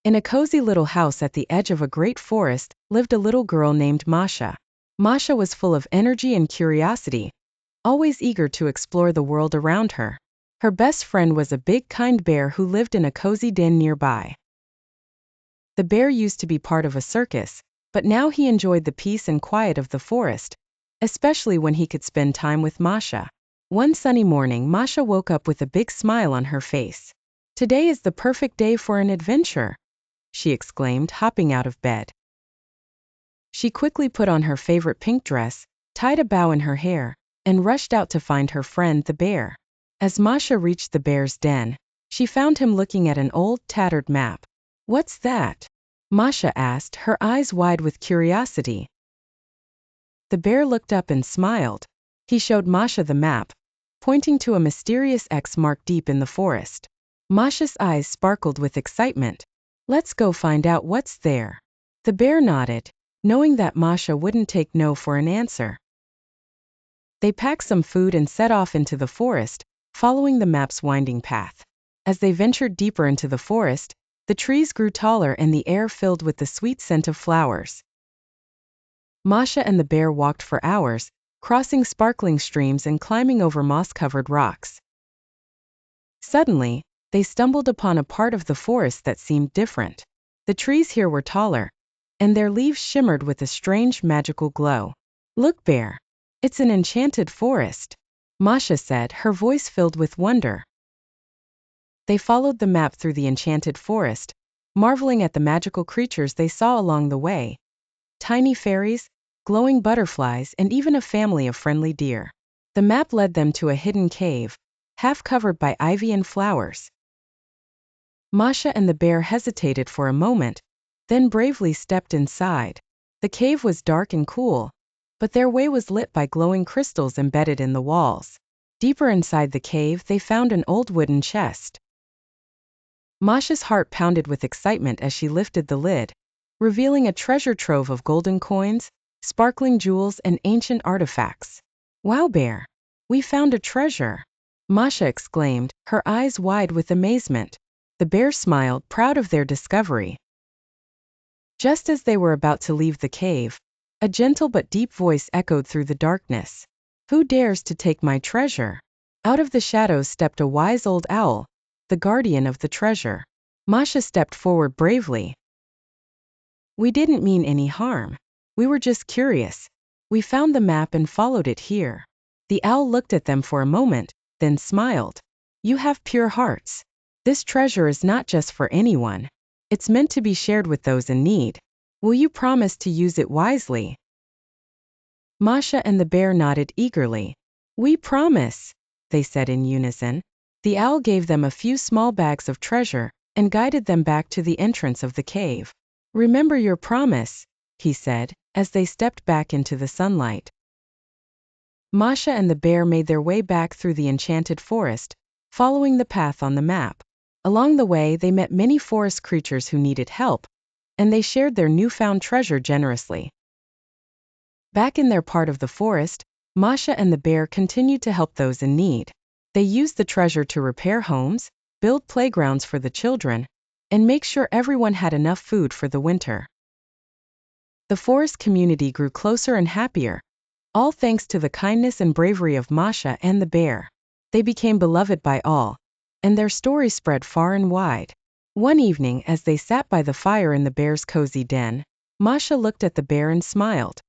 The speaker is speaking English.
In a cozy little house at the edge of a great forest lived a little girl named Masha. Masha was full of energy and curiosity, always eager to explore the world around her. Her best friend was a big, kind bear who lived in a cozy den nearby. The bear used to be part of a circus, but now he enjoyed the peace and quiet of the forest, especially when he could spend time with Masha. One sunny morning, Masha woke up with a big smile on her face. "Today is the perfect day for an adventure," she exclaimed, hopping out of bed. She quickly put on her favorite pink dress, tied a bow in her hair, and rushed out to find her friend the bear. As Masha reached the bear's den, she found him looking at an old, tattered map. "What's that?" Masha asked, her eyes wide with curiosity. The bear looked up and smiled. He showed Masha the map, pointing to a mysterious X mark deep in the forest. Masha's eyes sparkled with excitement. "Let's go find out what's there." The bear nodded, knowing that Masha wouldn't take no for an answer. They packed some food and set off into the forest, following the map's winding path. As they ventured deeper into the forest, the trees grew taller and the air filled with the sweet scent of flowers. Masha and the bear walked for hours, crossing sparkling streams and climbing over moss-covered rocks. Suddenly, they stumbled upon a part of the forest that seemed different. The trees here were taller, and their leaves shimmered with a strange magical glow. "Look, bear, it's an enchanted forest," Masha said, her voice filled with wonder. They followed the map through the enchanted forest, marveling at the magical creatures they saw along the way. Tiny fairies, glowing butterflies, and even a family of friendly deer. The map led them to a hidden cave, half covered by ivy and flowers. Masha and the bear hesitated for a moment, then bravely stepped inside. The cave was dark and cool, but their way was lit by glowing crystals embedded in the walls. Deeper inside the cave, they found an old wooden chest. Masha's heart pounded with excitement as she lifted the lid, revealing a treasure trove of golden coins, sparkling jewels, and ancient artifacts. "Wow, bear, we found a treasure," Masha exclaimed, her eyes wide with amazement. The bear smiled, proud of their discovery. Just as they were about to leave the cave, a gentle but deep voice echoed through the darkness. "Who dares to take my treasure?" Out of the shadows stepped a wise old owl, the guardian of the treasure. Masha stepped forward bravely. "We didn't mean any harm. We were just curious. We found the map and followed it here." The owl looked at them for a moment, then smiled. "You have pure hearts. This treasure is not just for anyone. It's meant to be shared with those in need. Will you promise to use it wisely?" Masha and the bear nodded eagerly. "We promise," they said in unison. The owl gave them a few small bags of treasure and guided them back to the entrance of the cave. "Remember your promise," he said, as they stepped back into the sunlight. Masha and the bear made their way back through the enchanted forest, following the path on the map. Along the way, they met many forest creatures who needed help, and they shared their newfound treasure generously. Back in their part of the forest, Masha and the bear continued to help those in need. They used the treasure to repair homes, build playgrounds for the children, and make sure everyone had enough food for the winter. The forest community grew closer and happier, all thanks to the kindness and bravery of Masha and the bear. They became beloved by all, and their story spread far and wide. One evening, as they sat by the fire in the bear's cozy den, Masha looked at the bear and smiled.